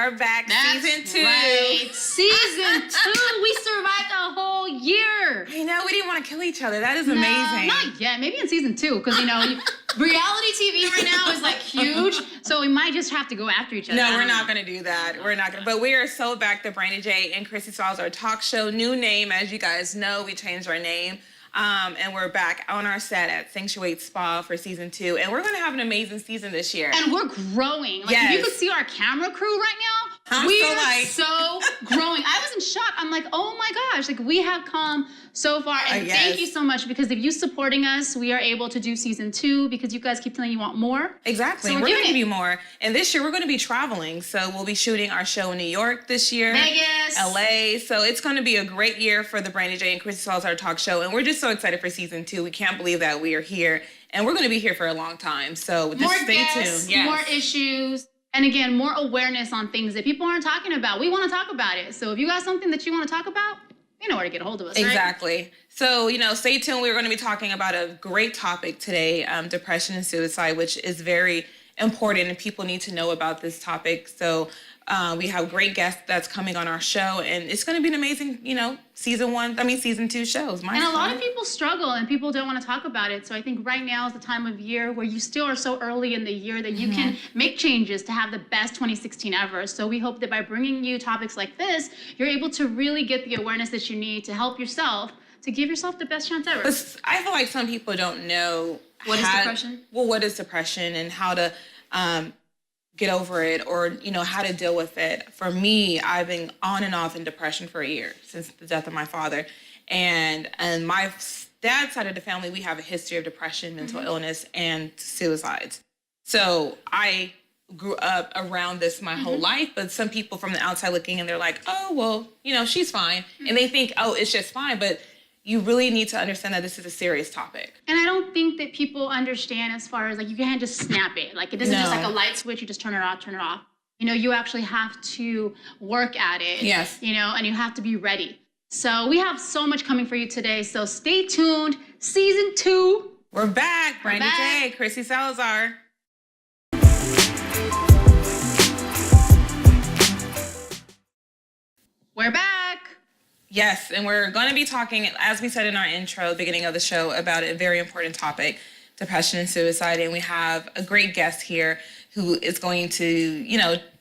are back. That's season 2. Right. Season 2. We survived a whole year. I know, we didn't want to kill each other. That is amazing. Not yet. Maybe in season 2, because reality TV right now is like huge. So we might just have to go after each other. No, we're not going to do that. We're not going to. But we are so back. The Brandee J and Kristy Styles, our talk show. New name, as you guys know. We changed our name. And we're back on our set at Sanctuate Spa for season 2. And we're going to have an amazing season this year. And we're growing. Like, if you could see our camera crew right now, we are so growing. I was in shock. I'm like, oh my gosh, like we have come so far. And thank you so much, because if you supporting us, we are able to do season 2 because you guys keep telling you want more. Exactly. So we're going to give you more. And this year we're going to be traveling. So we'll be shooting our show in New York this year. Vegas. LA. So it's going to be a great year for the Brandee J and Kristy Styles, our talk show. And we're just so excited for season 2. We can't believe that we are here. And we're going to be here for a long time. So just stay tuned. Yes. More issues. And again, more awareness on things that people aren't talking about. We want to talk about it. So if you got something that you want to talk about, you know where to get a hold of us, Exactly. Right? So, stay tuned. We're going to be talking about a great topic today, depression and suicide, which is very important, and people need to know about this topic. So we have great guests that's coming on our show, and it's going to be an amazing, season 2 shows. And a lot of people struggle, and people don't want to talk about it. So I think right now is the time of year where you still are so early in the year that you can make changes to have the best 2016 ever. So we hope that by bringing you topics like this, you're able to really get the awareness that you need to help yourself, to give yourself the best chance ever. But I feel like some people don't know what is depression. Well, what is depression and how to get over it, or how to deal with it. For me, I've been on and off in depression for a year since the death of my father, and my dad's side of the family, we have a history of depression, mental illness, and suicides. So I grew up around this my whole life, but some people from the outside looking in, they're like, oh, well, she's fine. And they think, oh, it's just fine. But you really need to understand that this is a serious topic. And I don't think that people understand as far as, like, you can't just snap it. Like, it isn't just like a light switch, you just turn it off. You actually have to work at it. Yes. And you have to be ready. So we have so much coming for you today. So stay tuned. Season 2. We're back. Brandee J, Kristy Salazar. We're back. Yes, and we're going to be talking, as we said in our intro, beginning of the show, about a very important topic, depression and suicide. And we have a great guest here who is going to,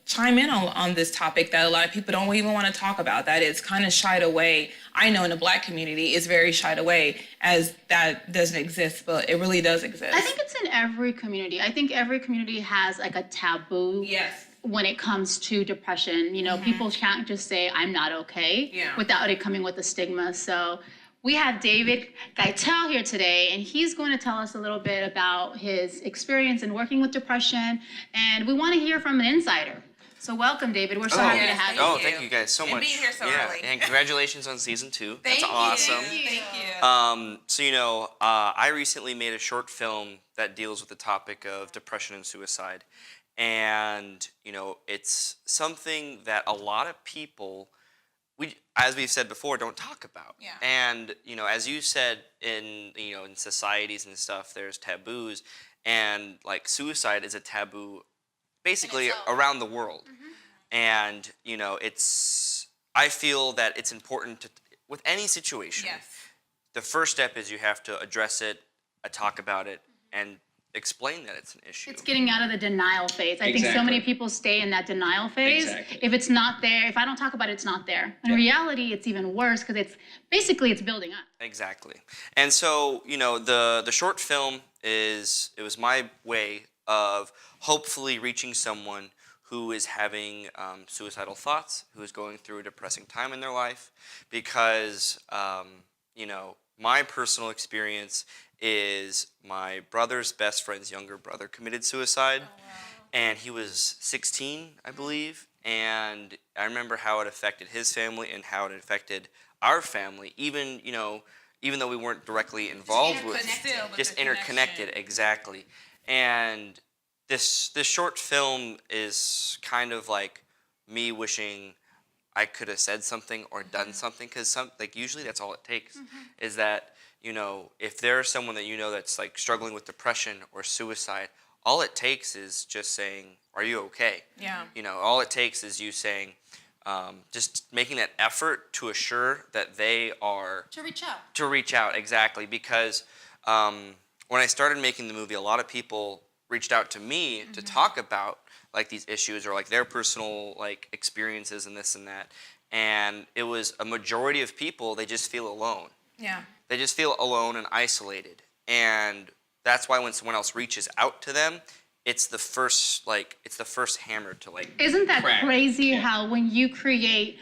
chime in on this topic that a lot of people don't even want to talk about, that it's kind of shied away. I know in the Black community, it's very shied away, as that doesn't exist, but it really does exist. I think it's in every community. I think every community has like a taboo. Yes. When it comes to depression, people can't just say, I'm not okay, without it coming with a stigma. So we have David Gutel here today, and he's going to tell us a little bit about his experience in working with depression, and we want to hear from an insider. So welcome, David. We're so happy to have you. Thank you guys so much. And being here so early. And congratulations on season 2. That's awesome. Thank you. I recently made a short film that deals with the topic of depression and suicide. And, it's something that a lot of people, as we've said before, don't talk about. Yeah. And, as you said, in societies and stuff, there's taboos. And, like, suicide is a taboo basically around the world. And, I feel that it's important to, with any situation, the first step is you have to address it, talk about it, and explain that it's an issue. It's getting out of the denial phase. I think so many people stay in that denial phase. If it's not there, if I don't talk about it, it's not there. In reality, it's even worse, because it's building up. Exactly. And so, the short film it was my way of hopefully reaching someone who is having suicidal thoughts, who is going through a depressing time in their life, because, my personal experience is my brother's best friend's younger brother committed suicide. Oh, wow. And he was 16, I believe. And I remember how it affected his family and how it affected our family, even though we weren't directly involved with it. Just interconnected, exactly. And this short film is kind of like me wishing I could have said something or done something, because usually that's all it takes, is that if there's someone that that's like struggling with depression or suicide, all it takes is just saying, "Are you okay?" Yeah. You know, all it takes is you saying, just making that effort to assure that they are To reach out. to reach out, exactly. Because when I started making the movie, a lot of people reached out to me to talk about like these issues or like their personal like experiences and this and that. And it was a majority of people, they just feel alone. Yeah. They just feel alone and isolated. And that's why when someone else reaches out to them, it's the first hammer to like Isn't that crack. crazy how when you create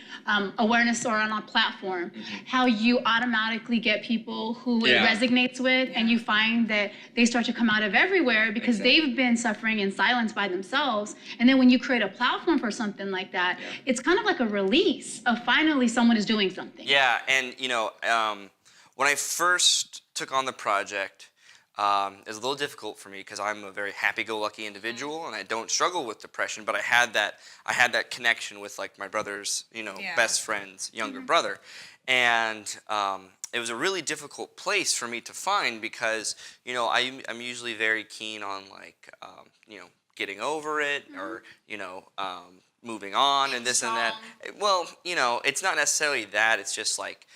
awareness or on a platform, how you automatically get people who it resonates with, and you find that they start to come out of everywhere because they've been suffering in silence by themselves. And then when you create a platform for something like that, it's kind of like a release of finally someone is doing something. Yeah, and you know, when I first took on the project, it was a little difficult for me because I'm a very happy-go-lucky individual and I don't struggle with depression. But I had that connection with like my brother's, you know, best friend's younger brother, and it was a really difficult place for me to find because you know I'm usually very keen on like you know getting over it or you know moving on and this and that. Well, you know, it's not necessarily that. It's just like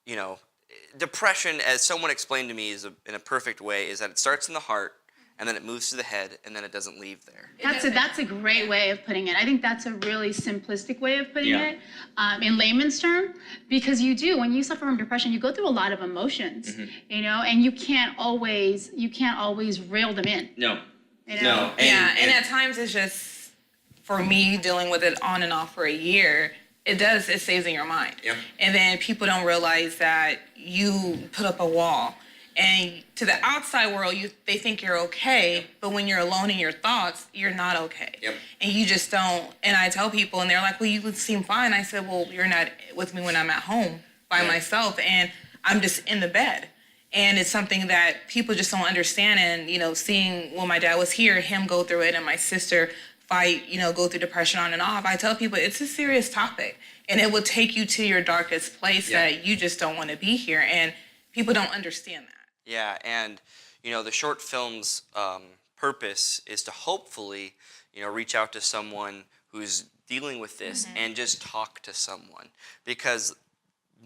you know. Depression, as someone explained to me in a perfect way, is that it starts in the heart and then it moves to the head and then it doesn't leave there. That's a great way of putting it. I think that's a really simplistic way of putting it in layman's term, because you do, when you suffer from depression, you go through a lot of emotions, you know, and you can't always reel them in. No. You know? No. And at times it's just, for me, dealing with it on and off for a year, it stays in your mind. Yep. And then people don't realize that you put up a wall. And to the outside world, they think you're okay, but when you're alone in your thoughts, you're not okay. Yep. And you just don't. And I tell people, and they're like, well, you seem fine. I said, well, you're not with me when I'm at home by myself, and I'm just in the bed. And it's something that people just don't understand. And, you know, seeing when my dad was here, him go through it, and my sister fight, you know, go through depression on and off, I tell people it's a serious topic. And it will take you to your darkest place that you just don't want to be here. And people don't understand that. Yeah, and you know the short film's purpose is to hopefully you know reach out to someone who's dealing with this and just talk to someone, because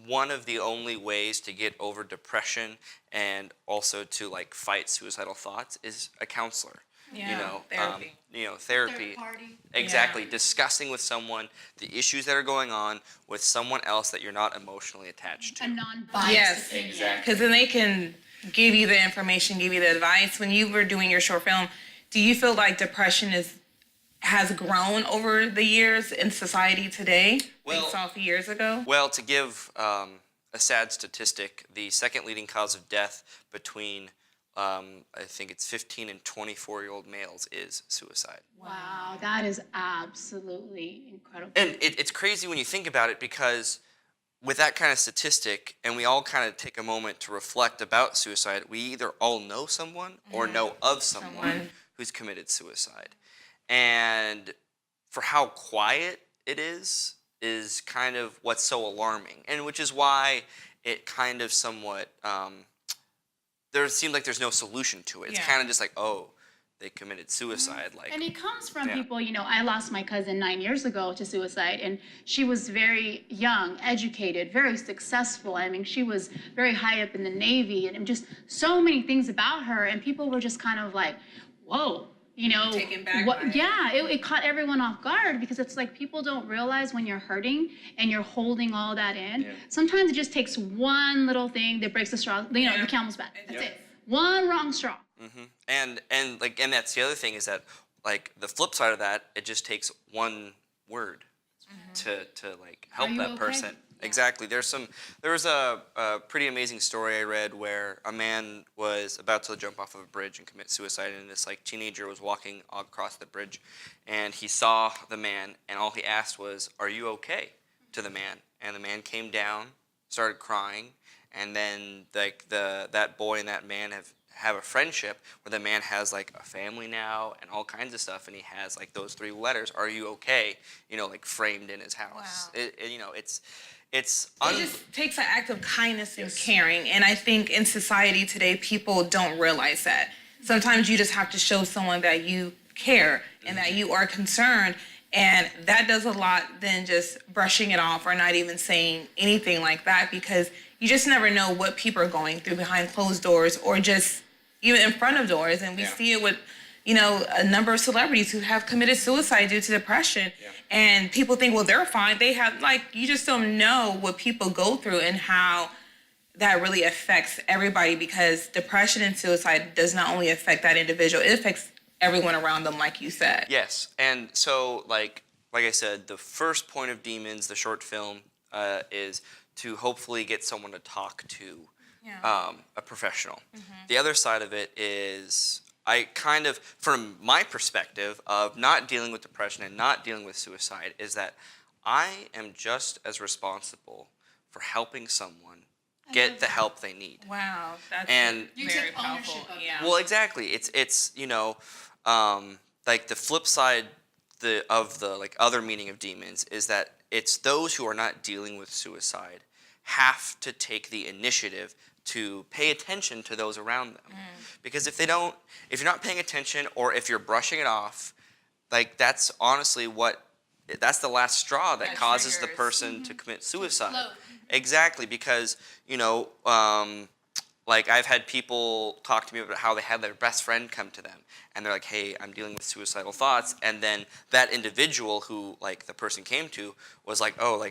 one of the only ways to get over depression and also to like fight suicidal thoughts is a counselor. Yeah, therapy. Third party. Exactly. Discussing with someone the issues that are going on with someone else that you're not emotionally attached to. A non-biased Yes, opinion. because then they can give you the information, give you the advice. When you were doing your short film, do you feel like depression has grown over the years in society today, based off years ago? Well, to give a sad statistic, the second leading cause of death between I think it's 15 and 24-year-old males is suicide. Wow, that is absolutely incredible. And it's crazy when you think about it, because with that kind of statistic, and we all kind of take a moment to reflect about suicide, we either all know someone or know of someone who's committed suicide. And for how quiet it is kind of what's so alarming, and which is why it kind of somewhat there seems like there's no solution to it. It's kind of just like, oh, they committed suicide. Like, and it comes from people, you know, I lost my cousin 9 years ago to suicide, and she was very young, educated, very successful. I mean, she was very high up in the Navy, and just so many things about her, and people were just kind of like, whoa. You know, taken back what, by it. yeah, it caught everyone off guard, because it's like people don't realize when you're hurting and you're holding all that in. Yeah. Sometimes it just takes one little thing that breaks the straw, you know, the camel's back. That's it. One wrong straw. And that's the other thing, is that like the flip side of that, it just takes one word to like help that person. Yeah. Exactly. There was a pretty amazing story I read where a man was about to jump off of a bridge and commit suicide, and this like teenager was walking across the bridge, and he saw the man, and all he asked was, "Are you okay?" to the man, and the man came down, started crying, and then like that boy and that man have a friendship where the man has like a family now and all kinds of stuff, and he has like those 3 letters, "Are you okay?" you know, like framed in his house. Wow. You know, it just takes an act of kindness and caring. And I think in society today, people don't realize that. Sometimes you just have to show someone that you care and that you are concerned. And that does a lot than just brushing it off or not even saying anything like that, because you just never know what people are going through behind closed doors or just even in front of doors. And we see it with, a number of celebrities who have committed suicide due to depression. Yeah. And people think, well, they're fine. They have, you just don't know what people go through and how that really affects everybody, because depression and suicide does not only affect that individual, it affects everyone around them, like you said. Yes, and so like I said, the first point of Demons, the short film, is to hopefully get someone to talk to a professional. Mm-hmm. The other side of it is, I kind of, from my perspective of not dealing with depression and not dealing with suicide, is that I am just as responsible for helping someone get the help they need. Wow, that's you very take powerful. ownership of Yeah. Well, exactly. It's like the flip side of the other meaning of Demons is that it's those who are not dealing with suicide have to take the initiative to pay attention to those around them. Because if you're not paying attention, or if you're brushing it off, that's honestly that's the last straw that causes triggers. the person to commit suicide. Float. Exactly, because I've had people talk to me about how they had their best friend come to them, and they're like, "Hey, I'm dealing with suicidal thoughts," and then that individual who the person came to was like, "Oh,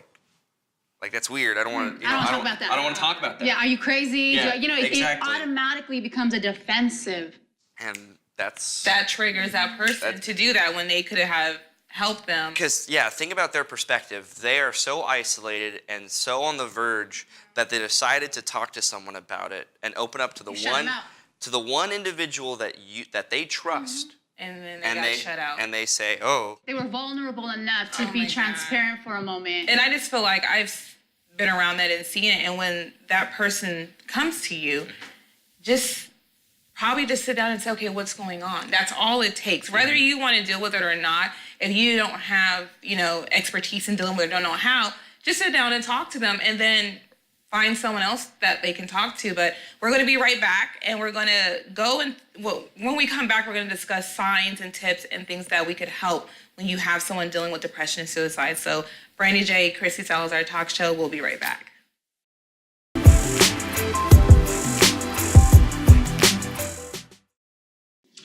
that's weird. I don't want to. I don't talk about that. I don't want to talk about that." Yeah, are you crazy? Yeah, It exactly. automatically becomes a defensive. And that triggers that person to do that when they could have helped them. Because think about their perspective. They are so isolated and so on the verge that they decided to talk to someone about it and open up to the one individual that they trust. And then they got shut out. And they say, "Oh." They were vulnerable enough to be transparent for a moment. And I just feel like I've been around that and seen it. And when that person comes to you, just probably just sit down and say, okay, what's going on? That's all it takes. Whether you want to deal with it or not, if you don't have, expertise in dealing with it, don't know how, just sit down and talk to them and then find someone else that they can talk to. But we're going to be right back, and we're going to go and when we come back, we're going to discuss signs and tips and things that we could help when you have someone dealing with depression and suicide. So Brandee J, Kristy Salazar Talk Show. We'll be right back.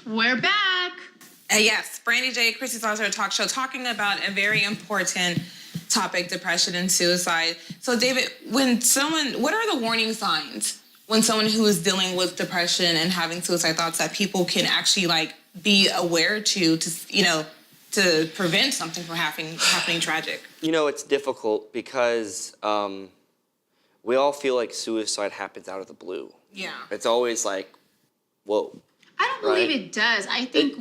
We're back. Yes, Brandee J, Kristy Salazar Talk Show, talking about a very important topic, depression and suicide. So David, what are the warning signs when someone who is dealing with depression and having suicide thoughts that people can actually be aware to prevent something from happening tragic? It's difficult because we all feel like suicide happens out of the blue. Yeah. It's always whoa. I don't believe it does. I think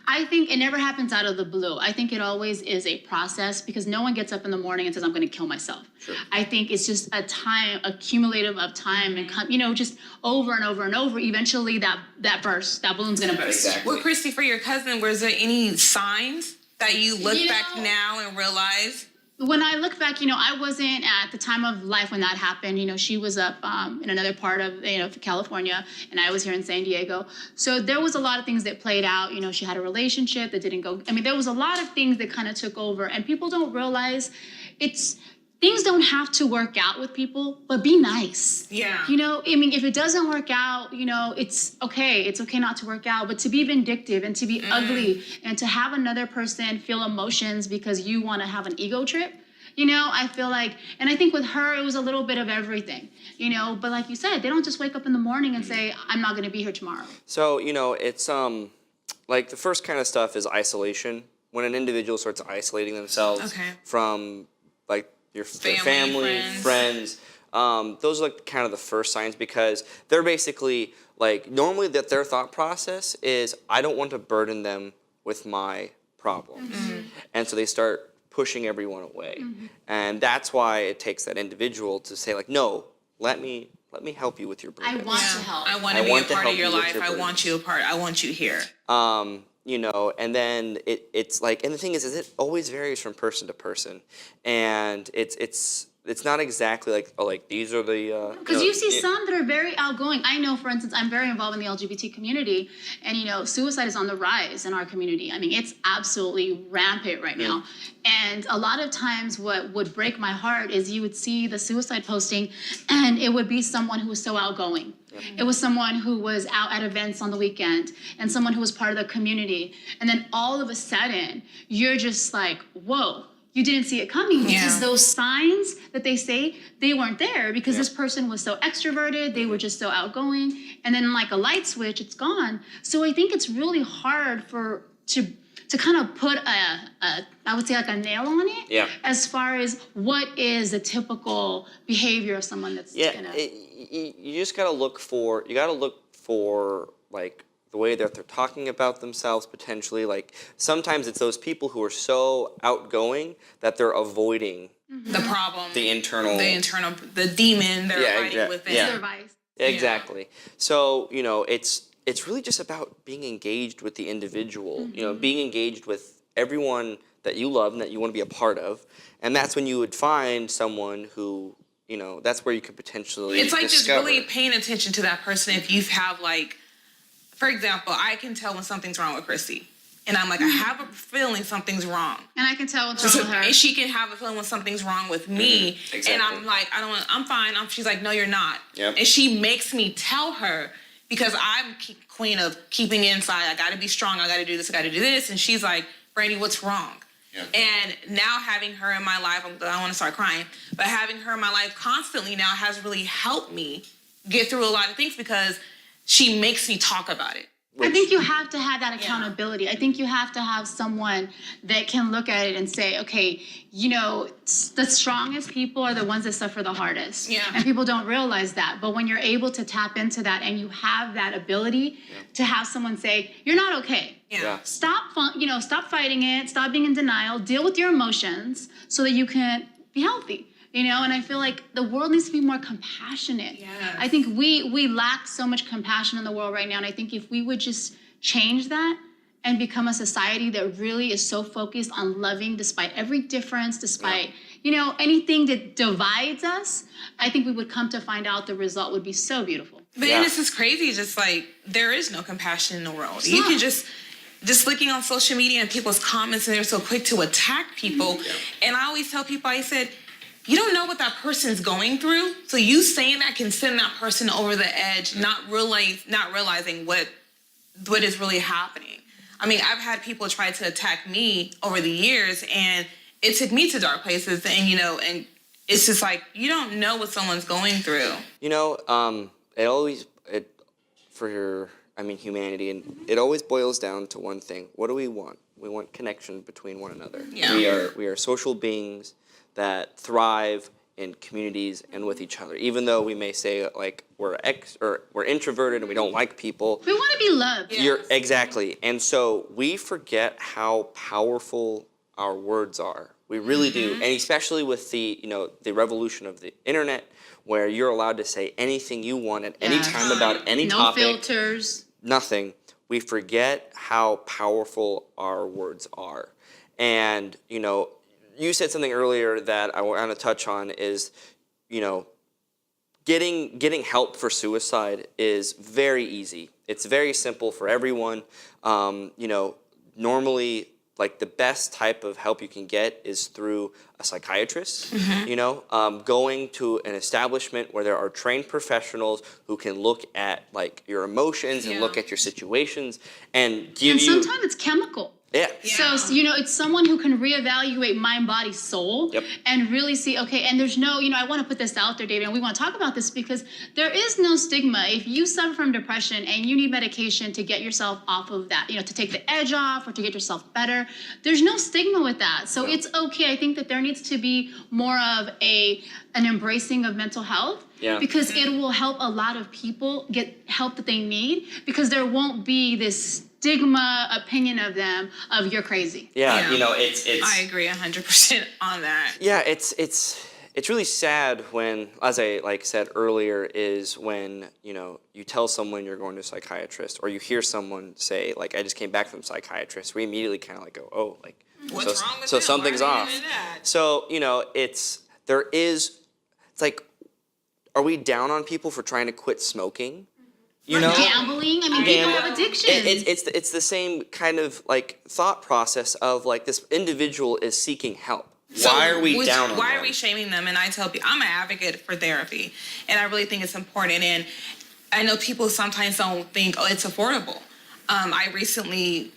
I think it never happens out of the blue. I think it always is a process, because no one gets up in the morning and says, I'm going to kill myself. Sure. I think it's just accumulative of time and, just over and over and over. Eventually that balloon's going to burst. Exactly. Well, Kristy, for your cousin, was there any signs that you look back now and realize? When I look back, I wasn't at the time of life when that happened. She was up in another part of, California, and I was here in San Diego. So there was a lot of things that played out. She had a relationship that didn't go. There was a lot of things that kind of took over, and people don't realize things don't have to work out with people, but be nice. Yeah. If it doesn't work out, it's okay. It's okay not to work out, but to be vindictive and to be ugly and to have another person feel emotions because you want to have an ego trip, I feel and I think with her, it was a little bit of everything, but like you said, they don't just wake up in the morning and say, I'm not going to be here tomorrow. So, it's the first kind of stuff is isolation. When an individual starts isolating themselves from your family, friends. Those are kind of the first signs, because they're basically normally that their thought process is, I don't want to burden them with my problems. Mm-hmm. And so they start pushing everyone away. Mm-hmm. And that's why it takes that individual to say no, let me help you with your burden. I want to help. I want to be a part of your life. I want you a part. I want you here. And then it's and the thing is it always varies from person to person, and it's it's not exactly like, oh, like these are the because you see some that are very outgoing. I know, for instance, I'm very involved in the LGBT community, and suicide is on the rise in our community. I mean, it's absolutely rampant right now. And a lot of times what would break my heart is you would see the suicide posting, and it would be someone who was so outgoing. It was someone who was out at events on the weekend, and someone who was part of the community. And then all of a sudden, you're just like, whoa. You didn't see it coming, because those signs that they say, they weren't there, because this person was so extroverted, they were just so outgoing, and then like a light switch, it's gone. So I think it's really hard to kind of put I would say like a nail on it, as far as what is the typical behavior of someone that's gonna. You just gotta look for like the way that they're talking about themselves, potentially. Like sometimes it's those people who are so outgoing that they're avoiding the problem, the demon they're fighting within. Their vice. Exactly. So it's really just about being engaged with the individual. Being engaged with everyone that you love and that you want to be a part of, and that's when you would find someone who that's where you could potentially. It's like discover. just really paying attention to that person. If you have like. For example, I can tell when something's wrong with Kristy. And I'm like, I have a feeling something's wrong. And I can tell what's wrong with her. And she can have a feeling when something's wrong with me. Exactly. And I'm like, I'm fine. She's like, no, you're not. Yep. And she makes me tell her, because I'm queen of keeping it inside. I got to be strong. I got to do this. I got to do this. And she's like, Brandee, what's wrong? Yeah. And now having her in my life, I don't want to start crying, but having her in my life constantly now has really helped me get through a lot of things, because she makes me talk about it. I think you have to have that accountability. Yeah. I think you have to have someone that can look at it and say, okay, the strongest people are the ones that suffer the hardest. Yeah. And people don't realize that. But when you're able to tap into that and you have that ability to have someone say, you're not okay. Yeah. Stop fighting it. Stop being in denial. Deal with your emotions so that you can be healthy. And I feel like the world needs to be more compassionate. Yes. I think we lack so much compassion in the world right now. And I think if we would just change that and become a society that really is so focused on loving despite every difference, despite, anything that divides us, I think we would come to find out the result would be so beautiful. But this is crazy. Just like, there is no compassion in the world. You can just looking on social media and people's comments, and they're so quick to attack people. Yeah. And I always tell people, I said, you don't know what that person's going through. So you saying that can send that person over the edge, not realizing what is really happening. I mean, I've had people try to attack me over the years, and it took me to dark places. And and it's just like, you don't know what someone's going through. Humanity, and it always boils down to one thing. What do we want? We want connection between one another. Yeah. We are social beings that thrive in communities and with each other. Even though we may say like we're introverted and we don't like people, we want to be loved. Yes. Exactly. And so we forget how powerful our words are. We really do. And especially with the revolution of the internet, where you're allowed to say anything you want at any time about any topic. No filters. Nothing. We forget how powerful our words are. And, you said something earlier that I want to touch on is, getting help for suicide is very easy. It's very simple for everyone. Normally, like the best type of help you can get is through a psychiatrist. Going to an establishment where there are trained professionals who can look at like your emotions and look at your situations and give you. And sometimes it's chemical. Yeah. So, it's someone who can reevaluate mind, body, soul, and really see, okay, and there's no, I want to put this out there, David, and we want to talk about this because there is no stigma. If you suffer from depression and you need medication to get yourself off of that, to take the edge off or to get yourself better, there's no stigma with that. So it's okay. I think that there needs to be more of an embracing of mental health. Yeah. Because it will help a lot of people get help that they need, because there won't be this stigma opinion of them of you're crazy. Yeah. It's I agree 100% on that. Yeah, it's really sad when, as I said earlier, is when you tell someone you're going to a psychiatrist, or you hear someone say I just came back from a psychiatrist. We immediately kind of go, oh, what's wrong with so him? Something's off. So there is it's like, are we down on people for trying to quit smoking? You Or know, gambling. I mean, people have addictions. It's the same kind of like thought process of like this individual is seeking help. Why are we down on Why them? are we shaming them? And I tell people, I'm an advocate for therapy, and I really think it's important. And I know people sometimes don't think, oh, it's affordable. I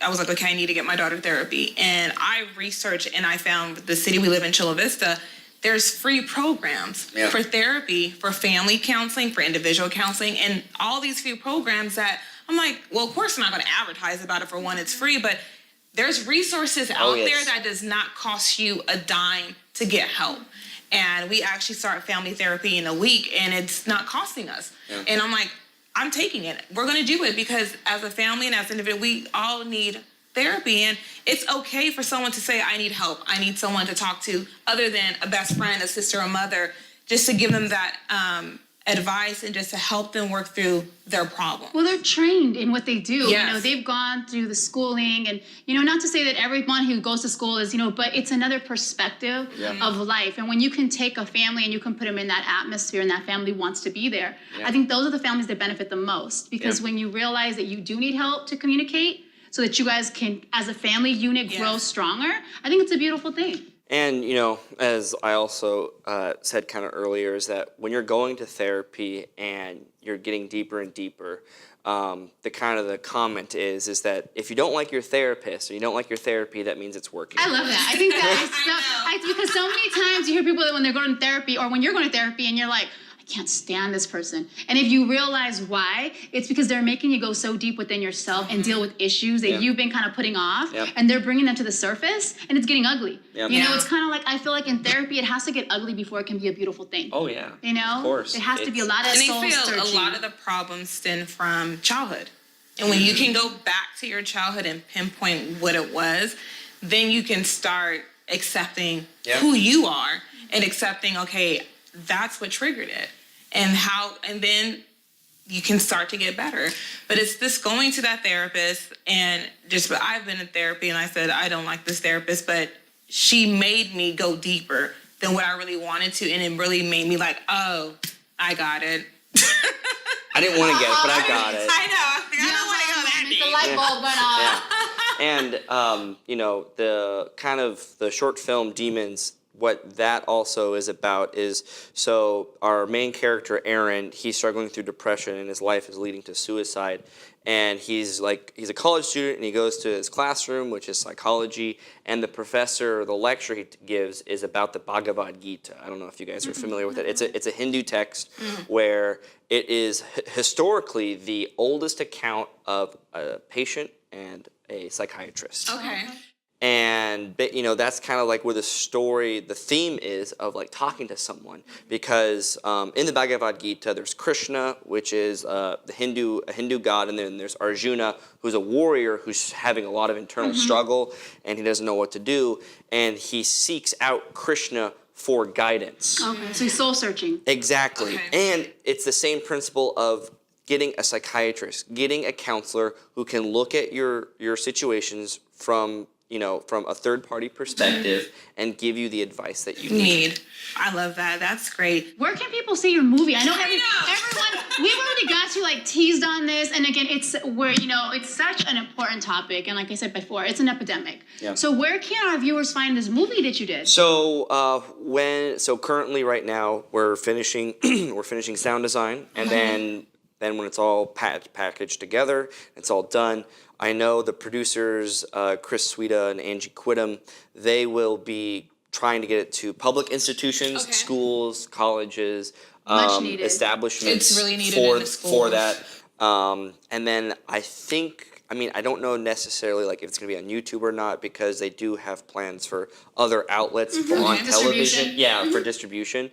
was like, okay, I need to get my daughter therapy. And I researched and I found the city we live in, Chula Vista, there's free programs for therapy, for family counseling, for individual counseling, and all these free programs that I'm like, well, of course I'm not going to advertise about it. For one, it's free, but there's resources out there that does not cost you a dime to get help. And we actually start family therapy in a week, and it's not costing us. Yeah. And I'm like, I'm taking it. We're going to do it because as a family and as an individual, we all need therapy. And it's okay for someone to say, I need help. I need someone to talk to other than a best friend, a sister, a mother, just to give them that advice and just to help them work through their problem. Well, they're trained in what they do. Yes. You know, they've gone through the schooling and, you know, not to say that everyone who goes to school is, you know, but it's another perspective of life. And when you can take a family and you can put them in that atmosphere and that family wants to be there, I think those are the families that benefit the most. Because when you realize that you do need help to communicate so that you guys can, as a family unit, grow stronger, I think it's a beautiful thing. And, you know, as I also said kind of earlier, is that when you're going to therapy and you're getting deeper and deeper, the comment is that if you don't like your therapist or you don't like your therapy, that means it's working. I love that. I think that it's because so many times you hear people that when they're going to therapy or when you're going to therapy and you're like, I can't stand this person. And if you realize why, it's because they're making you go so deep within yourself and deal with issues that you've been kind of putting off, and they're bringing them to the surface, and it's getting ugly. You know, it's kind of like, I feel like in therapy, it has to get ugly before it can be a beautiful thing. Oh, yeah. You know? Of course. It has to be a lot of soul searching. A lot of the problems stem from childhood. And when you can go back to your childhood and pinpoint what it was, then you can start accepting who you are and accepting, okay, that's what triggered it. And then you can start to get better. But it's this going to that therapist but I've been in therapy and I said, I don't like this therapist, but she made me go deeper than what I really wanted to. And it really made me like, oh, I got it. I didn't want to get it, but I got it. I know. I don't want to go that deep. The light bulb went off. And, you know, the short film Demons, what that also is about is, so our main character, Aaron, he's struggling through depression and his life is leading to suicide. And he's a college student and he goes to his classroom, which is psychology, and the professor, the lecture he gives is about the Bhagavad Gita. I don't know if you guys are familiar with it. It's a Hindu text where it is historically the oldest account of a patient and a psychiatrist. Okay. And, you know, that's kind of like where the theme is of like talking to someone, because in the Bhagavad Gita, there's Krishna, which is a Hindu god, and then there's Arjuna, who's a warrior who's having a lot of internal struggle, and he doesn't know what to do, and he seeks out Krishna for guidance. Okay, so he's soul searching. Exactly. Okay. And it's the same principle of getting a psychiatrist, getting a counselor who can look at your situations from a third-party perspective and give you the advice that you need. I love that. That's great. Where can people see your movie? I know everyone, we've already got you like teased on this. And again, it's such an important topic. And like I said before, it's an epidemic. Yeah. So where can our viewers find this movie that you did? So currently right now we're finishing sound design, and then when it's all packaged together, it's all done. I know the producers, Chris Sweda and Angie Quidham, they will be trying to get it to public institutions, schools, colleges, establishments. It's really needed in the schools. For that. And then I don't know necessarily like if it's going to be on YouTube or not, because they do have plans for other outlets on television. For distribution.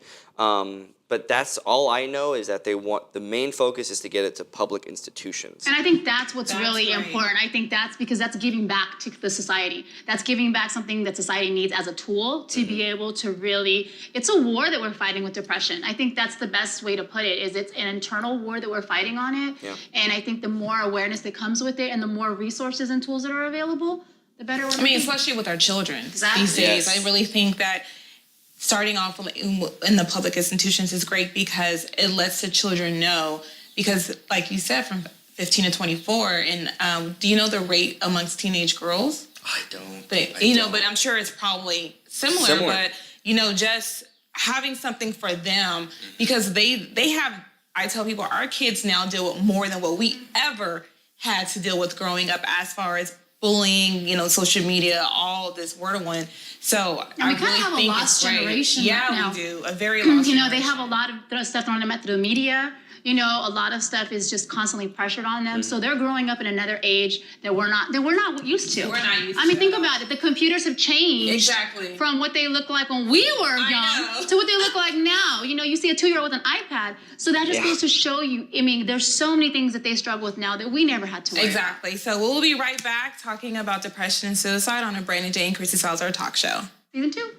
But that's all I know, is that the main focus is to get it to public institutions. And I think that's what's really important. I think that's because that's giving back to the society. That's giving back something that society needs as a tool to be able to really, it's a war that we're fighting with depression. I think that's the best way to put it, is it's an internal war that we're fighting on it. Yeah. And I think the more awareness that comes with it and the more resources and tools that are available, the better we're especially with our children these days. I really think that starting off in the public institutions is great because it lets the children know, because like you said, from 15 to 24, and do you know the rate amongst teenage girls? I don't. But I'm sure it's probably similar. But, just having something for them, because they have, I tell people, our kids now deal with more than what we ever had to deal with growing up as far as bullying, social media, all this word one. So and we kind of have a lost generation right now. We do. A very lost generation. They have a lot of stuff thrown at them through the media. A lot of stuff is just constantly pressured on them. So they're growing up in another age that we're not used to. We're not used to. I mean, think about it. The computers have changed from what they look like when we were young to what they look like now. You see a 2-year-old with an iPad. So that just goes to show you, there's so many things that they struggle with now that we never had to worry about. Exactly. So we'll be right back talking about depression and suicide on a Brandee and Kristy Salazar talk show. Season 2.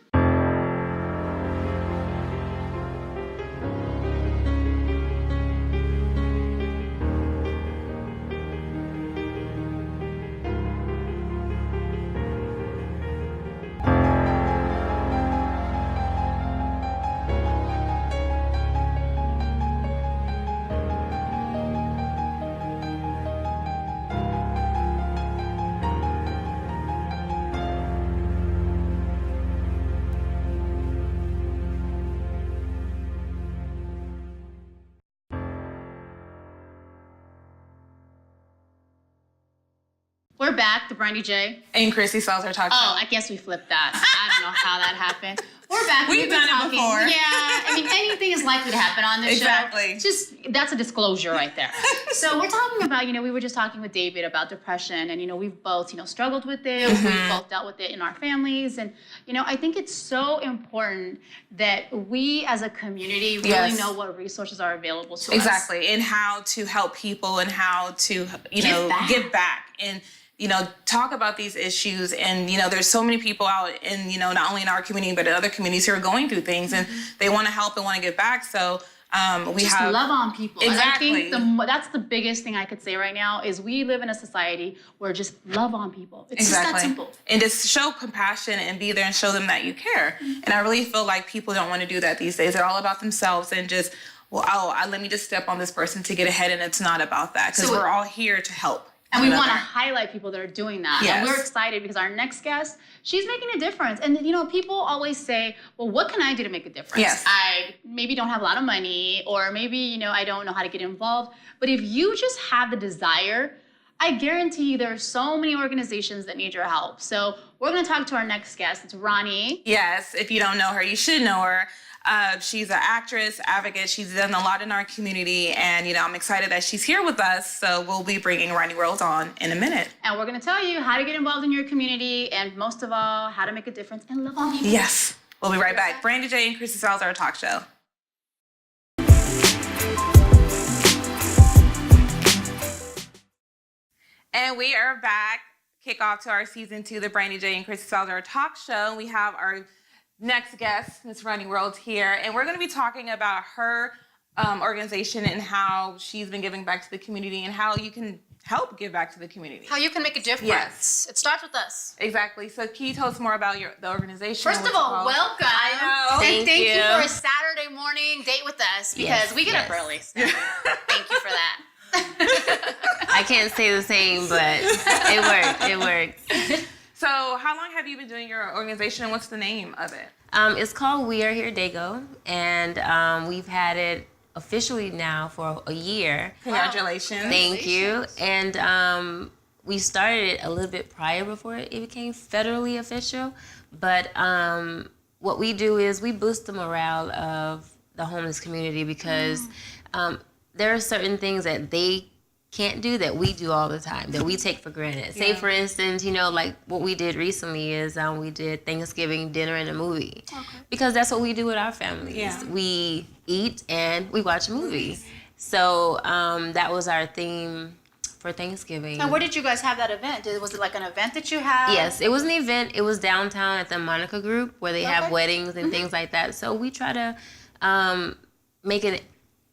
We're back, the Brandee J. And Kristy Salazar talk show. Oh, I guess we flipped that. I don't know how that happened. We're back. We've done it before. Yeah, anything is likely to happen on this show. That's a disclosure right there. So we're talking about, we were just talking with David about depression, and, we've both, struggled with it. Mm-hmm. We've both dealt with it in our families. And, I think it's so important that we as a community really know what resources are available to us. Exactly, and how to help people and how to, give back. And, talk about these issues. And, there's so many people out in, not only in our community, but in other communities who are going through things and they want to help and want to give back. So we just have love on people. Exactly. And I think that's the biggest thing I could say right now is we live in a society where just love on people. It's just that simple. And just show compassion and be there and show them that you care. Mm-hmm. And I really feel like people don't want to do that these days. They're all about themselves and just, let me just step on this person to get ahead. And it's not about that because we're all here to help. And we want to highlight people that are doing that. Yes. And we're excited because our next guest, she's making a difference. And, people always say, well, what can I do to make a difference? Yes. I maybe don't have a lot of money or maybe, I don't know how to get involved. But if you just have the desire, I guarantee you there are so many organizations that need your help. So we're going to talk to our next guest. It's Roni. Yes. If you don't know her, you should know her. She's an actress, advocate. She's done a lot in our community, and I'm excited that she's here with us. So we'll be bringing Roni Worlds on in a minute. And we're going to tell you how to get involved in your community, and most of all, how to make a difference and love on people. Yes, we'll be right back. Brandee J and Kristy Salazar talk show. And we are back. Kick off to our season 2, the Brandee J and Kristy Salazar talk show. We have our next guest, Ms. Roni Worlds here, and we're going to be talking about her organization and how she's been giving back to the community and how you can help give back to the community. How you can make a difference. Yes. It starts with us. Exactly. So can you tell us more about the organization? First of all, welcome. I know. Thank you for a Saturday morning date with us because we get up early. So thank you for that. I can't say the same, but it works. So how long have you been doing your organization and what's the name of it? It's called We Are Here Daygo, and we've had it officially now for a year. Congratulations. Thank you. And we started it a little bit prior before it became federally official. But what we do is we boost the morale of the homeless community because there are certain things that they can't do that we do all the time, that we take for granted. Say, for instance, like what we did recently is we did Thanksgiving dinner and a movie. Okay. Because that's what we do with our families. Yeah. We eat and we watch movies. So that was our theme for Thanksgiving. And where did you guys have that event? Was it like an event that you had? Yes, it was an event. It was downtown at the Monica Group where they have weddings and things like that. So we try to make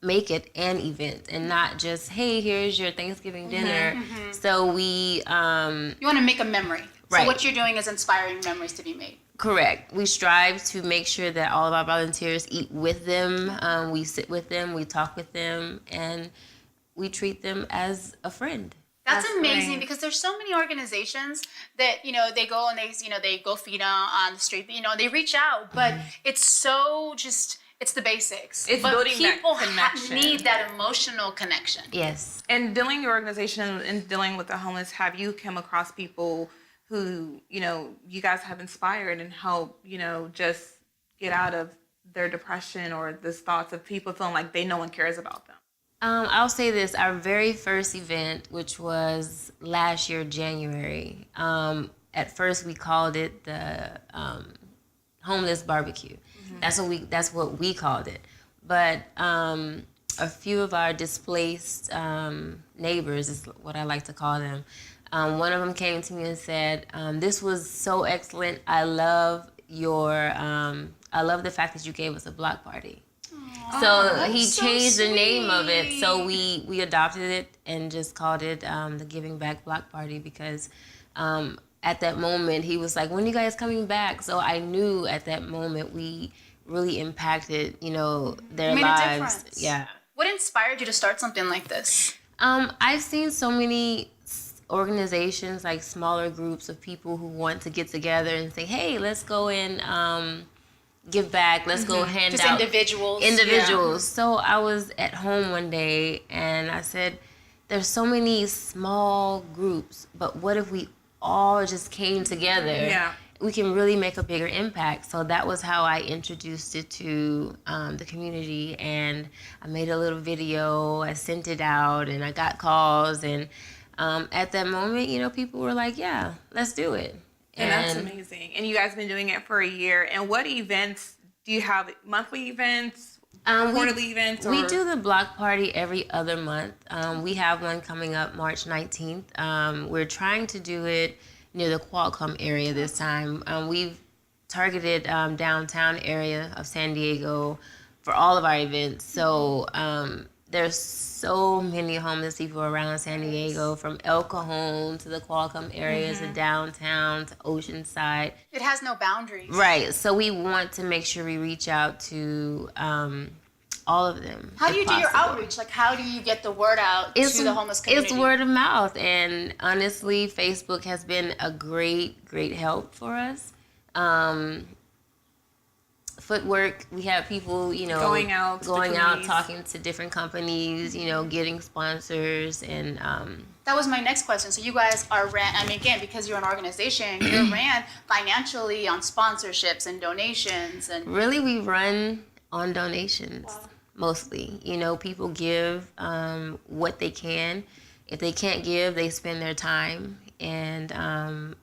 make it an event and not just, hey, here's your Thanksgiving dinner. So we... You want to make a memory. Right. So what you're doing is inspiring memories to be made. Correct. We strive to make sure that all of our volunteers eat with them. We sit with them, we talk with them, and we treat them as a friend. That's amazing great. because there's so many organizations that, they go and they go feed on the street, they reach out, but it's so just, it's the basics. It's but building that people connection. need that emotional connection. Yes. And dealing your organization and dealing with the homeless, have you come across people who, you guys have inspired and help, just get out of their depression or this thoughts of people feeling like no one cares about them? I'll say this, our very first event, which was last year, January, at first we called it the homeless barbecue. That's what we called it. But a few of our displaced neighbors is what I like to call them. One of them came to me and said, "This was so excellent. I love the fact that you gave us a block party." So he changed the name of it. So we adopted it and just called it the Giving Back Block Party because at that moment he was like, "When are you guys coming back?" So I knew at that moment we really impacted, their Made lives. a difference. Yeah. What inspired you to start something like this? I've seen so many organizations, like smaller groups of people who want to get together and say, "Hey, let's go and give back. Let's go hand Just out." individuals. Individuals. So I was at home one day and I said, there's so many small groups, but what if we all just came together? Yeah. We can really make a bigger impact. So that was how I introduced it to the community, and I made a little video, I sent it out, and I got calls, and at that moment, people were like, yeah, let's do it. And that's amazing. And you guys have been doing it for a year. And what events do you have? Monthly events, quarterly events? Or? We do the block party every other month. We have one coming up March 19th. We're trying to do it near the Qualcomm area this time. We've targeted downtown area of San Diego for all of our events. So there's so many homeless people around San Diego, from El Cajon to the Qualcomm area to downtown to Oceanside. It has no boundaries. Right. So we want to make sure we reach out to all of them. How do you if do your possible. outreach? Like, how do you get the word out to the homeless community? It's word of mouth. And honestly, Facebook has been a great, great help for us. Footwork, we have people, going out, talking to different companies, getting sponsors, and that was my next question. So you guys are ran, again, because you're an organization, you're ran financially on sponsorships and donations, and really we run on donations. Wow. Mostly, people give what they can. If they can't give, they spend their time, and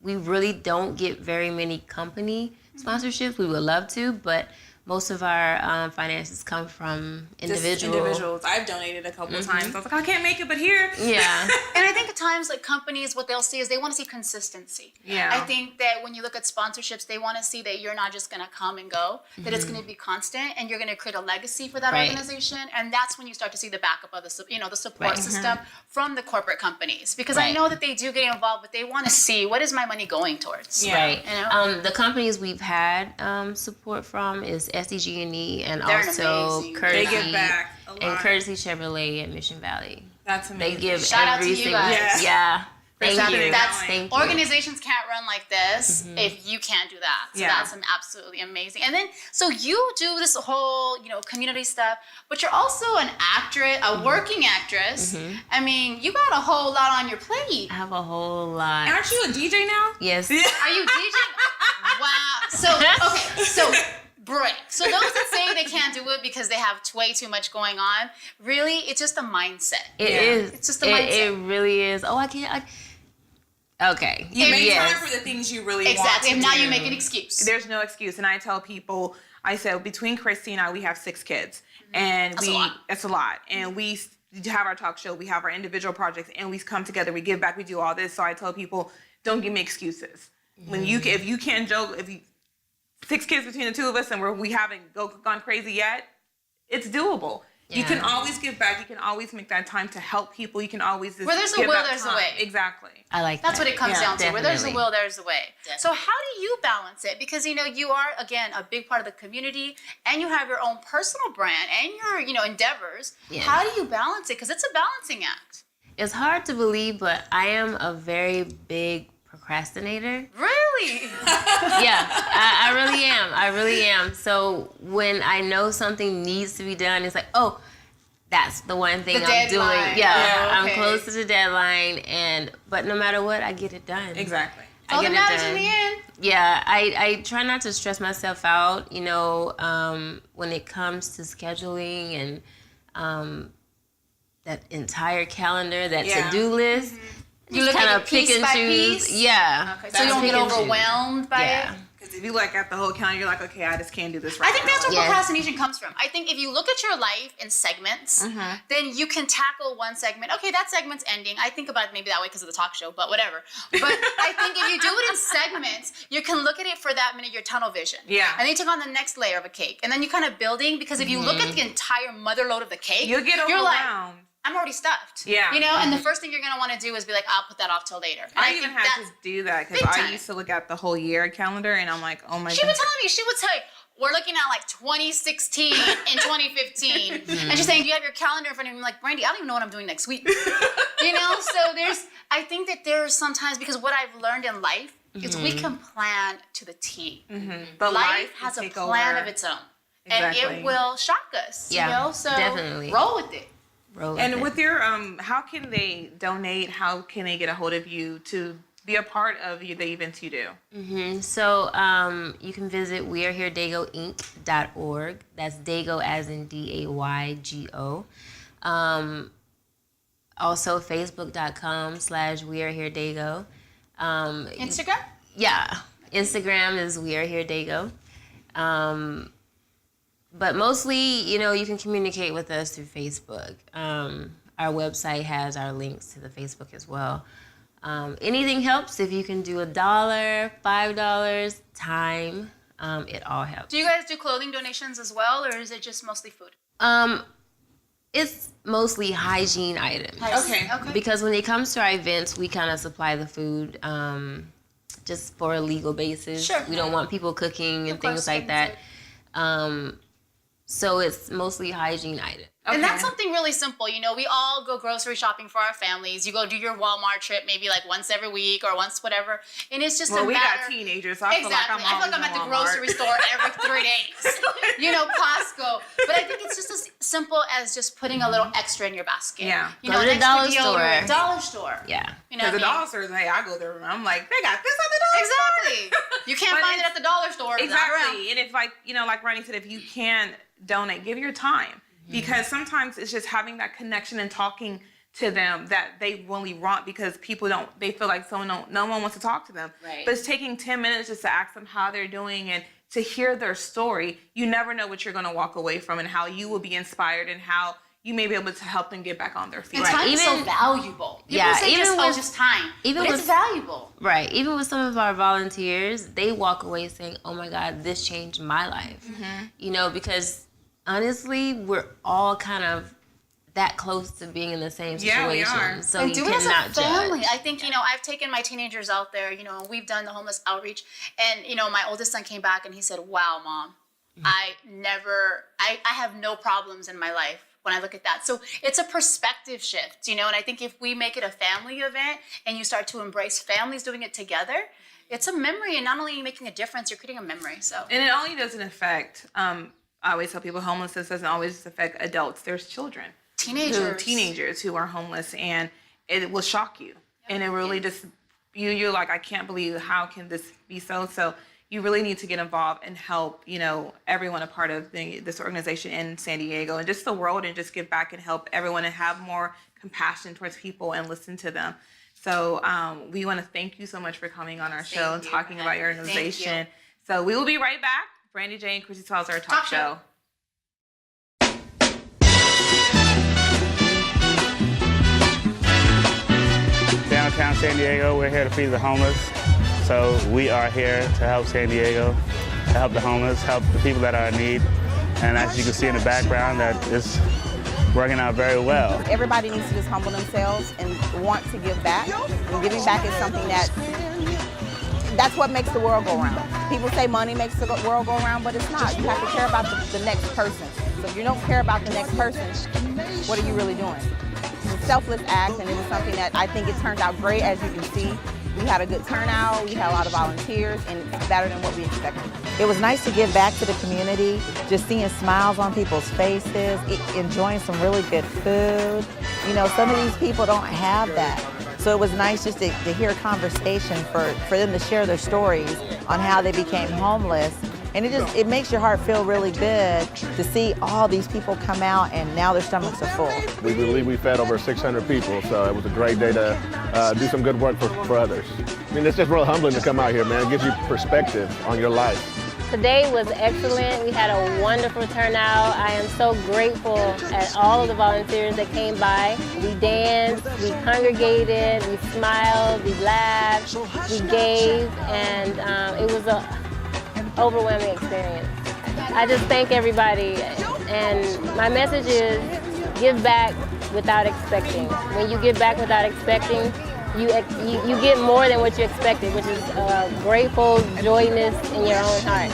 we really don't get very many company sponsorships. We would love to, but most of our finances come from individuals. I've donated a couple of times. I was like, I can't make it, but here. Yeah. And I think at times, like, companies, what they'll see is they want to see consistency. Yeah. I think that when you look at sponsorships, they want to see that you're not just going to come and go, that it's going to be constant, and you're going to create a legacy for that organization. And that's when you start to see the backup of the support system from the corporate companies. Because I know that they do get involved, but they want to see, what is my money going towards? Yeah. Right. The companies we've had support from is SDG&E and They're also amazing. Courtesy. They give back a lot. And Courtesy Chevrolet at Mission Valley. That's amazing. They give Shout out to every you single. guys. Yeah. Thank you. That's organizations can't run like this if you can't do that. So Yeah. that's absolutely amazing. And then, so you do this whole, community stuff, but you're also an actress, a working actress. I mean, you got a whole lot on your plate. I have a whole lot. Aren't you a DJ now? Yes. Are you DJing? Wow. So break. So those that say they can't do it because they have way too much going on, really, it's just a mindset. It is. It's just a mindset. It really is. Oh, I can't. Okay. You make time for the things you really want to Exactly. And now do. you make an excuse. There's no excuse. And I tell people, I said, between Kristy and I, we have 6 kids. And it's a lot. And we have our talk show, we have our individual projects, and we come together, we give back, we do all this. So I tell people, don't give me excuses. When if you can't joke, 6 kids between the two of us and we haven't gone crazy yet, it's doable. You can always give back. You can always make that time to help people. You can always just where there's a give will, that there's a time. way. Exactly. I like That's that. what it comes down to. Where there's a Definitely. will, there's a way. So how do you balance it? Because, you know, you are, again, a big part of the community, and you have your own personal brand and your, you know, endeavors. Yeah. How do you balance it? Because it's a balancing act. It's hard to believe, but I am a very big procrastinator. Really? Yeah, I really am. I really am. So when I know something needs to be done, it's like, oh, that's the one thing The I'm doing. deadline. Yeah, Yeah, I'm okay. close to the deadline, but no matter what, I get it done. Exactly. All that matters in the end. Yeah, I try not to stress myself out, you know, when it comes to scheduling and that entire calendar, that to-do list. You look at it pick piece and by choose. piece? Yeah. Okay, so you don't Pick get and choose. overwhelmed by Yeah. it? Because if you look at the whole calendar, you're like, okay, I just can't do this right I think now. that's where Yes. procrastination comes from. I think if you look at your life in segments, then you can tackle one segment. Okay, that segment's ending. I think about it maybe that way because of the talk show, but whatever. But I think if you do it in segments, you can look at it for that minute, your tunnel vision. Yeah. And then you take on the next layer of a cake. And then you kind of building, because if you look at the entire mother load of the cake, You'll get you're like, overwhelmed. I'm already stuffed. Yeah. You know, and the first thing you're going to want to do is be like, I'll put that off till later. And I even think had that's- to do that because big I time. used to look at the whole year calendar and I'm like, oh my She god. would tell me, she would say, we're looking at like 2016 and 2015. And she's saying, do you have your calendar in front of you? I'm like, Brandee, I don't even know what I'm doing next week. You know, so I think that there's sometimes, because what I've learned in life is we can plan to the T. But Life has will a take plan over. of its own. And Exactly. it will shock us, Yeah, you know? So definitely. roll with it. Roll And it. with your how can they donate? How can they get a hold of you to be a part of the events you do? So you can visit weareheredaygoinc.org. That's Daygo as in DAYGO. Also facebook.com/weareheredaygo. Instagram? Yeah, Instagram is weareheredaygo. But mostly, you know, you can communicate with us through Facebook. Our website has our links to the Facebook as well. Anything helps. If you can do $1, $5, time, it all helps. Do you guys do clothing donations as well, or is it just mostly food? It's mostly hygiene items. Okay. Because when it comes to our events, we kind of supply the food just for a legal basis. Sure. We don't want people cooking and Of course, things like that. So it's mostly hygiene items. And that's something really simple. You know, we all go grocery shopping for our families. You go do your Walmart trip maybe like once every week or once whatever. And it's just Well, a we matter. got teenagers, so I feel like I'm I feel like I'm always at the in Walmart. grocery store every 3 days. You know, Costco. But I think it's just as simple as just putting a little extra in your basket. Yeah. You Go know, to the an extra dollar store. deodorant. Dollar store. Yeah. You know Because the what I mean? dollar stores, hey, I go there and I'm like, they got this at the dollar store. Exactly. You can't But find it at the dollar store. It's not around. Exactly. And if like, you know, like Roni said, if you can donate, give your time. Because sometimes it's just having that connection and talking to them that they really want, because people they feel like no one wants to talk to them. Right. But it's taking 10 minutes just to ask them how they're doing and to hear their story. You never know what you're going to walk away from and how you will be inspired and how you may be able to help them get back on their feet. And time is so Even- valuable. People Yeah, say even just, with- just time. even but with- it's valuable. Right. Even with some of our volunteers, they walk away saying, oh my God, this changed my life. You know, because honestly, we're all kind of that close to being in the same situation. Yeah, we are. So And you do it as cannot a family. judge. I think, you know, I've taken my teenagers out there, you know, and we've done the homeless outreach. And, you know, my oldest son came back and he said, wow, Mom, I have no problems in my life when I look at that. So it's a perspective shift, you know, and I think if we make it a family event and you start to embrace families doing it together, it's a memory, and not only are you making a difference, you're creating a memory. So And it only doesn't affect, I always tell people homelessness doesn't always affect adults. There's children. Teenagers who are homeless, and it will shock you. And it really just, you're like, I can't believe, how can this be so? So you really need to get involved and help, you know, everyone a part of this organization in San Diego and just the world, and just give back and help everyone and have more compassion towards people and listen to them. So we want to thank you so much for coming on our show and talking about your organization. So we will be right back. Brandee J and Kristy Twells, our talk show. Downtown San Diego, we're here to feed the homeless. So we are here to help San Diego, to help the homeless, help the people that are in need. And as you can see in the background, that working out very well. Everybody needs to just humble themselves and want to give back. And giving back is something that's what makes the world go round. People say money makes the world go round, but it's not. You have to care about the next person. So if you don't care about the next person, what are you really doing? It's a selfless act, and it was something that I think it turned out great, as you can see. We had a good turnout, we had a lot of volunteers, and it's better than what we expected. It was nice to give back to the community, just seeing smiles on people's faces, enjoying some really good food. You know, some of these people don't have that. So it was nice just to hear a conversation for them to share their stories on how they became homeless. And it makes your heart feel really good to see all these people come out and now their stomachs are full. We believe we fed over 600 people, so it was a great day to do some good work for others. I mean, it's just real humbling to come out here, man. It gives you perspective on your life. Today was excellent. We had a wonderful turnout. I am so grateful at all of the volunteers that came by. We danced, we congregated, we smiled, we laughed, we gave, and it was an overwhelming experience. I just thank everybody, and my message is give back without expecting. When you give back without expecting, you get more than what you expected, which is grateful joyness in your own heart.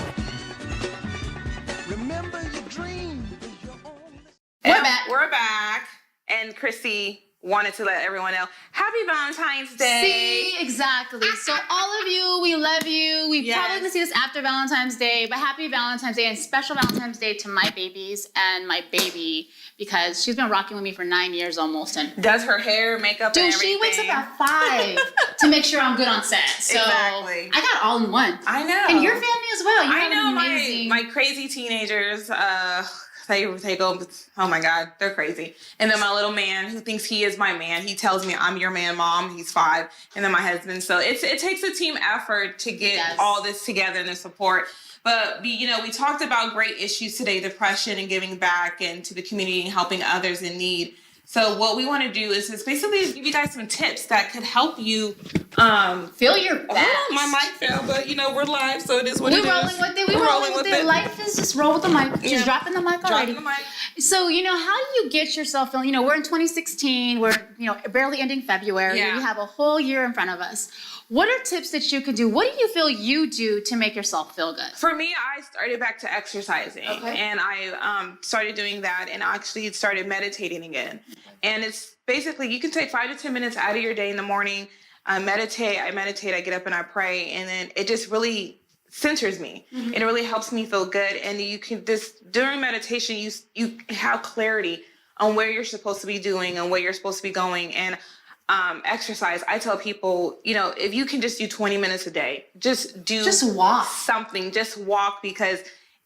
We're back. And Kristy wanted to let everyone know, Happy Valentine's Day. See, exactly. So all of you, we love you. We probably gonna see this after Valentine's Day, but happy Valentine's Day and special Valentine's Day to my babies and my baby, because she's been rocking with me for 9 years almost. And does her hair, makeup, dude, and everything. she wakes up at 5 to make sure I'm good on set. So exactly. I got all in one. I know. And your family as well. I know my crazy teenagers. They go, oh my God, they're crazy. And then my little man who thinks he is my man, he tells me, I'm your man, Mom. He's 5. And then my husband. So it takes a team effort to get all this together and the support. But we talked about great issues today, depression and giving back and to the community and helping others in need. So what we want to do is basically give you guys some tips that could help you feel your best. My mic fell, but we're live, so it is what it is. We're rolling with it. We're rolling with it. Life is just roll with the mic. Just dropping the mic already. Dropping the mic. So, how do you get yourself feeling? We're in 2016. We're, barely ending February. Yeah. We have a whole year in front of us. What are tips that you can do? What do you feel you do to make yourself feel good? For me, I started back to exercising. Okay. And I started doing that and actually started meditating again. Okay. And it's basically, you can take 5 to 10 minutes out of your day in the morning. I meditate, I get up and I pray. And then it just really centers me. Mm-hmm. And it really helps me feel good. And you can during meditation, you have clarity on where you're supposed to be doing and where you're supposed to be going. And exercise, I tell people, if you can just do 20 minutes a day, just walk something, just walk, because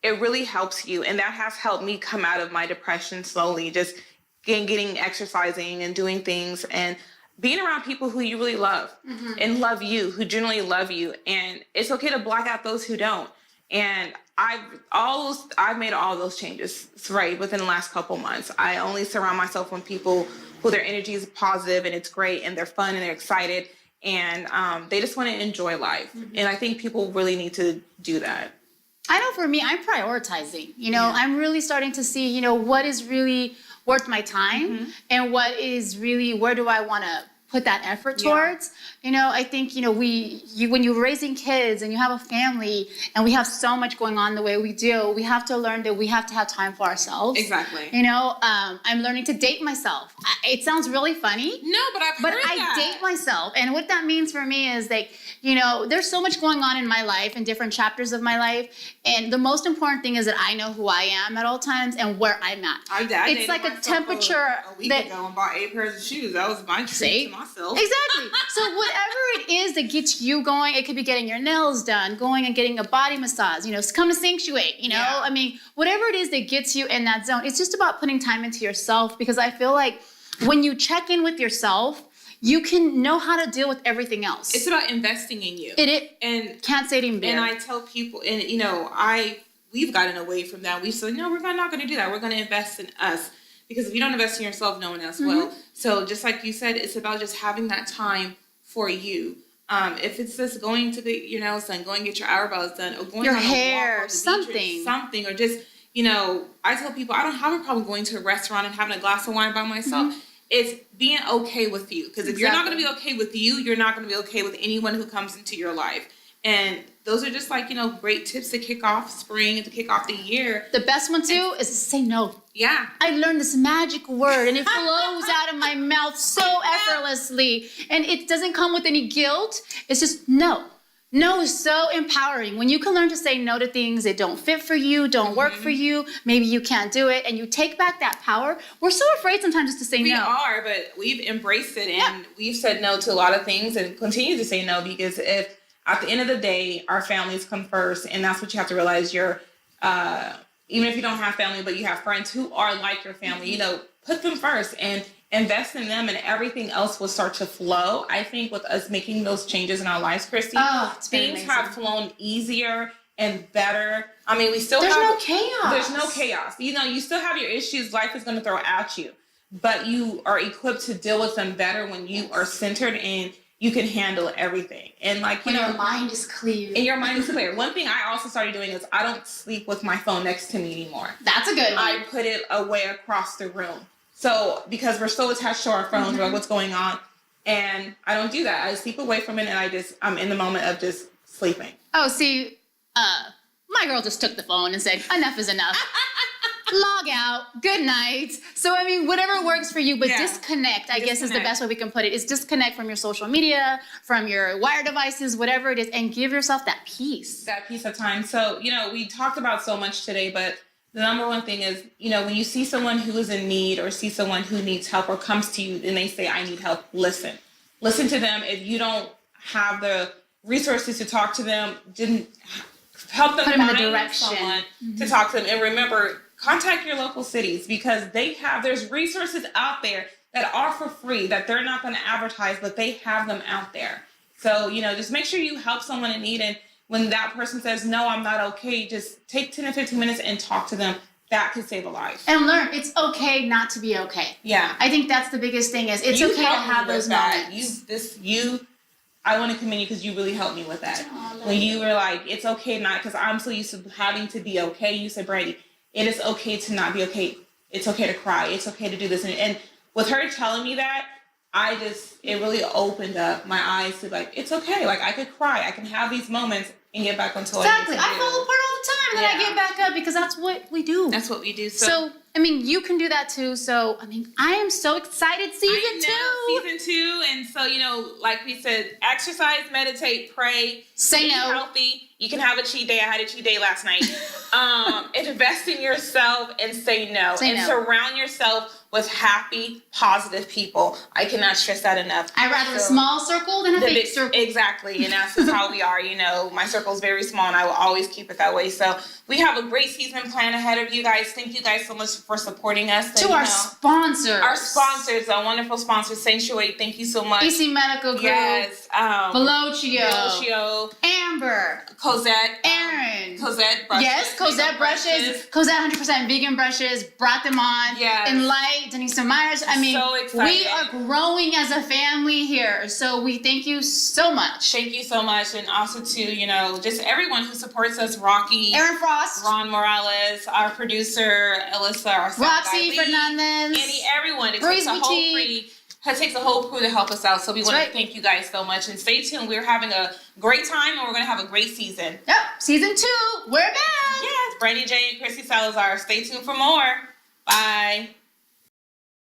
it really helps you. And that has helped me come out of my depression slowly, just getting exercising and doing things and being around people who you really love and love you, who generally love you. And it's okay to block out those who don't. And I've made all those changes within the last couple months. I only surround myself with people who their energy is positive and it's great and they're fun and they're excited and they just want to enjoy life. Mm-hmm. And I think people really need to do that. I know for me, I'm prioritizing. I'm really starting to see, what is really worth my time and what is really, where do I want to put that effort towards. I think, when you're raising kids and you have a family and we have so much going on the way we do, we have to learn that we have to have time for ourselves. Exactly. I'm learning to date myself. It sounds really funny. No, but I date myself. And what that means for me is there's so much going on in my life and different chapters of my life. And the most important thing is that I know who I am at all times and where I'm at. It's like a temperature a week ago and bought 8 pairs of shoes. That was my treat to myself. Exactly. So whatever it is that gets you going, it could be getting your nails done, going and getting a body massage, come to Sanctuate, I mean, whatever it is that gets you in that zone, it's just about putting time into yourself, because I feel like when you check in with yourself, you can know how to deal with everything else. It's about investing in you. And can't say it even better. And I tell people, and we've gotten away from that. We said, no, we're not going to do that. We're going to invest in us. Because if you don't invest in yourself, no one else will. So just like you said, it's about just having that time for you. If it's just going to get your nails done, going to get your eyebrows done, or going your on hair, a walk on the beach or something, or just you know, I tell people I don't have a problem going to a restaurant and having a glass of wine by myself. It's being okay with you. Because if you're not going to be okay with you, you're not going to be okay with anyone who comes into your life. And those are just like, you know, great tips to kick off spring and to kick off the year. The best one too is to say no. Yeah. I learned this magic word and it flows out of my mouth so effortlessly. And it doesn't come with any guilt. It's just no. No is so empowering. When you can learn to say no to things that don't fit for you, don't work for you, maybe you can't do it, and you take back that power. We're so afraid sometimes just to say no. We are, but we've embraced it, and we've said no to a lot of things and continue to say no, because if at the end of the day, our families come first, and that's what you have to realize. You're, even if you don't have family, but you have friends who are like your family, you know, put them first and invest in them, and everything else will start to flow. I think with us making those changes in our lives, Kristy, things have flown easier and better. I mean, we still There's have... no chaos. There's no chaos. You know, you still have your issues life is going to throw at you, but you are equipped to deal with them better when you are centered and you can handle everything. And like, you know, your mind is clear. And your mind is clear. One thing I also started doing is I don't sleep with my phone next to me anymore. That's a good one. I put it away across the room. So, because we're so attached to our phones, like what's going on, and I don't do that. I sleep away from it, and I'm in the moment of just sleeping. Oh, see, my girl just took the phone and said, enough is enough. Log out, good night. So, I mean, whatever works for you, but disconnect, I guess is the best way we can put it, is disconnect from your social media, from your wire devices, whatever it is, and give yourself that peace. That peace of time. So, you know, we talked about so much today, but the number one thing is, you know, when you see someone who is in need or see someone who needs help or comes to you and they say, I need help, listen. Listen to them. If you don't have the resources to talk to them, didn't help them find someone to talk to them. And remember, contact your local cities, because there's resources out there that are for free that they're not going to advertise, but they have them out there. So, you know, just make sure you help someone in need. And when that person says, no, I'm not okay, just take 10 to 15 minutes and talk to them. That could save a life. And learn, it's okay not to be okay. Yeah. I think that's the biggest thing is it's okay to have those moments. I want to commend you because you really helped me with that. When you were like, it's okay not, because I'm so used to having to be okay. You said, Brandee, it is okay to not be okay. It's okay to cry. It's okay to do this. And with her telling me that, it really opened up my eyes to like, it's okay. Like I could cry. I can have these moments and get back onto Exactly. I fall apart all the time, then I get back up because that's what we do. That's what we do. So, I mean, you can do that too. So, I mean, I am so excited. Season 2. And so, you know, like we said, exercise, meditate, pray, say no. Healthy. You can have a cheat day. I had a cheat day last night. Invest in yourself and say no. Surround yourself with happy, positive people. I cannot stress that enough. I'd rather a small circle than a big circle. Exactly, and that's just how we are. You know, my circle is very small, and I will always keep it that way. So we have a great season planned ahead of you guys. Thank you guys so much for supporting us. To our sponsors. Our sponsors, our wonderful sponsors, Sanctuary, thank you so much. AC Medical Group. Yes. Velocio. Amber. Cosette. Aaron. Cosette brushes. Yes, Cosette brushes. Cosette 100% vegan brushes. Brought them on. Yes. In Light. Denise Myers. I mean, so excited. We are growing as a family here. So we thank you so much. Thank you so much. And also to, you know, just everyone who supports us. Rocky. Aaron Frost. Ron Morales. Our producer, Alyssa. Our Roxy Fernandez. Annie, everyone. It takes a whole crew to help us out. So we want to thank you guys so much. And stay tuned. We're having a great time and we're going to have a great season. Yep. Season 2. We're back. Yes. Brandee J and Kristy Salazar. Stay tuned for more. Bye.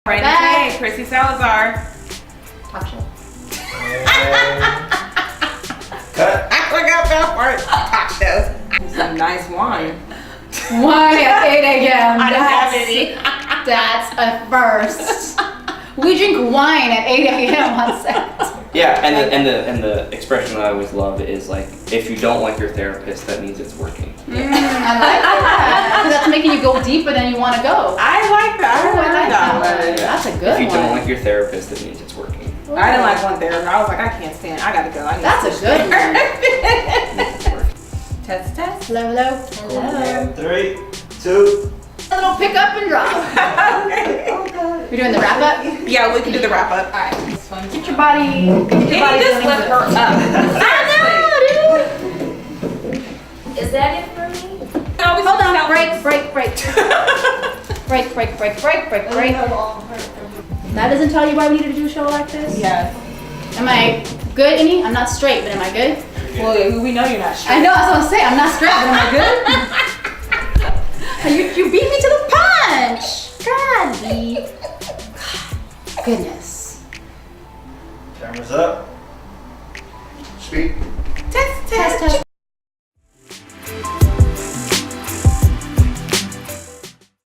Brandee J, Kristy Salazar. Talk show. I forgot that part. Talk show. Some nice wine. Wine at 8 a.m. I didn't have any. That's a first. We drink wine at 8 a.m. on set. Yeah, and the expression that I always love is like, if you don't like your therapist, that means it's working. I like that. That's making you go deeper than you want to go. I like that. I like that. That's a good one. If you don't like your therapist, that means it's working. Ooh. I didn't like one therapist. I was like, I can't stand. I gotta go. That's a good one. Test. Hello. 3, 2. A little pick up and drop. Okay. We're doing the wrap up? Yeah, we can do the wrap up. All right. This one. Get your body. Just lift her up. I know, dude. Is that it for me? Hold on, break, break, break. Break, break, break, break, break, break. That doesn't tell you why we need to do a show like this? Yes. Am I good, Annie? I'm not straight, but am I good? Well, we know you're not straight. I know, that's what I'm saying. I'm not straight, but am I good? you beat me to the punch. God, goodness. Cameras up. Speak. Test, test, test.